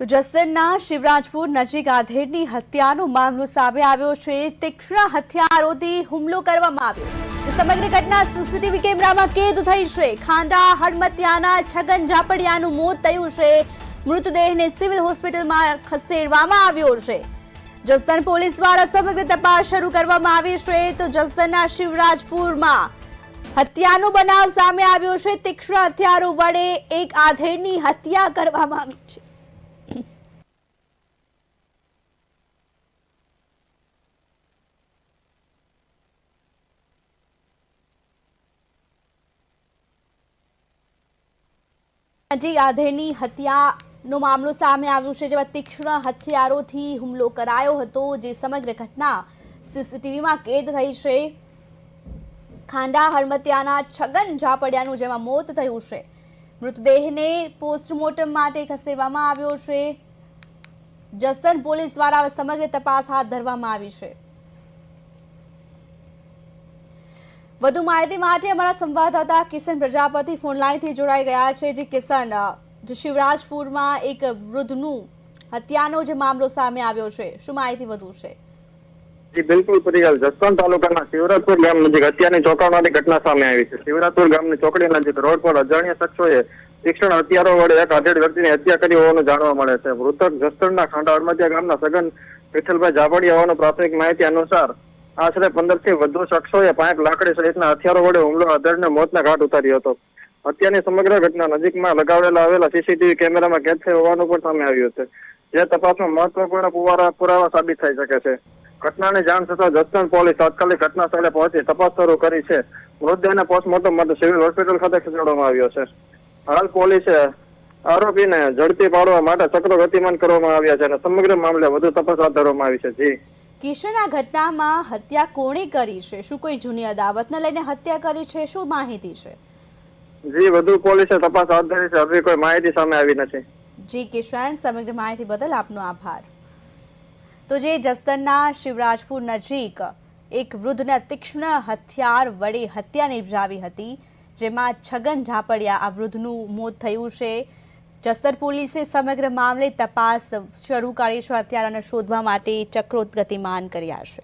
તો જસદણના શિવરાજપુર નજીક આધેડની હત્યાનો મામલો સામે આવ્યો છે। તીક્ષ્ણ હથિયારોથી હુમલો કરવામાં આવ્યો જે સમગ્ર ઘટના સીસીટીવી કેમેરામાં કેદ થઈ છે। ખાંડા હડમતિયાના છગન ઝાપડિયાનું મોત થયું છે। મૃતદેહને સિવિલ હોસ્પિટલમાં ખસેડવામાં આવ્યો છે। જસદણ પોલીસ દ્વારા સમગ્ર તપાસ શરૂ કરવામાં આવી છે। તો જસદણના શિવરાજપુરમાં હત્યાનો બનાવ સામે આવ્યો છે। તીક્ષ્ણ હથિયારો વડે એક આધેડની હત્યા કરવામાં આવી છે। નજીક આધેડની હત્યાનો મામલો સામે આવ્યો છે જેમાં તીક્ષ્ણ હથિયારોથી હુમલો કરાયો હતો જે સમગ્ર ઘટના સીસીટીવીમાં કેદ થઈ છે। ખાંડા હડમતિયાના છગન ઝાપડિયાનું જેમાં મોત થયું છે। મૃતદેહને પોસ્ટમોર્ટમ માટે ખસેડવામાં આવ્યો છે। જસદણ પોલીસ દ્વારા સમગ્ર તપાસ હાથ ધરવામાં આવી છે। વધુ માહિતી માટે અમારા સંવાદદાતા કિશન પ્રજાપતિ ફોનલાઈનથી જોડાઈ ગયા છે। જે કિશન, શિવરાજપુરમાં એક વૃદ્ધનું હત્યાનો જે મામલો સામે આવ્યો છે, શું માહિતી વધુ છે? જી બિલકુલ પરિયાલ, જસદણ તાલુકાના શિવરાજપુર ગામ નજીક હત્યાની ચોંકાવનારી ઘટના સામે આવી છે। શિવરાજપુર ગામની ચોકડી નજીક રોડ પર અજાણ્યા શખ્સોએ તીક્ષ્ણ હથિયારો વડે એક આધેડ વ્યક્તિની હત્યા કરી હોવાનું જાણવા મળે છે। મૃતક જસદણના ખાંડા હડમતિયા ગામના સગન વિઠ્ઠલભાઈ ઝાપડિયા હોવાનું પ્રાથમિક માહિતી અનુસાર આશરે 15 થી વધુ શખ્સોએ પાઇપ, લાકડી સહિતના હથિયારો વડે હુમલો આધેડને મોતના ઘાટ ઉતાર્યો હતો। હત્યાની સમગ્ર ઘટના નજીકમાં લગાવેલા આવેલા સીસીટીવી કેમેરામાં કેદ થઈ હોવાનું પણ સામે આવ્યું છે, જે તપાસમાં મહત્વપૂર્ણ પુરાવા સાબિત થઈ શકે છે। ઘટનાની જાણ થતાં જસદણ પોલીસ તાત્કાલિક ઘટના સ્થળે પહોંચી તપાસ શરૂ કરી છે। મૃતદેહને પોસ્ટમોર્ટમ માટે સિવિલ હોસ્પિટલ ખાતે ખસેડવામાં આવ્યો છે। હાલ પોલીસે આરોપીને ઝડપી પાડવા માટે ચક્રો ગતિમાન કરવામાં આવ્યા છે અને સમગ્ર મામલે વધુ તપાસ હાથ ધરવામાં આવી છે। જી કિશન, આ ઘટનામાં હત્યા કોણે કરી છે? શું કોઈ જૂની અદાવતને લઈને હત્યા કરી છે? શું માહિતી છે? જી વધુ પોલીસે તપાસ હાથ ધરી છે, હજી કોઈ માહિતી સામે આવી નથી। જી કિશન, સમગ્ર માહિતી બદલ આપનો આભાર। તો જે જસદણના શિવરાજપુર નજીક એક વૃદ્ધના તીક્ષ્ણ હથિયાર વડે હત્યા નિપજાવી હતી, જેમાં છગન ઝાપડિયા આ વૃદ્ધનું મોત થયું છે। જસદણ પોલીસે સમગ્ર મામલે તપાસ શરૂ કરી છે। હત્યારાને શોધવા માટે ચક્રો ગતિમાન કર્યા છે।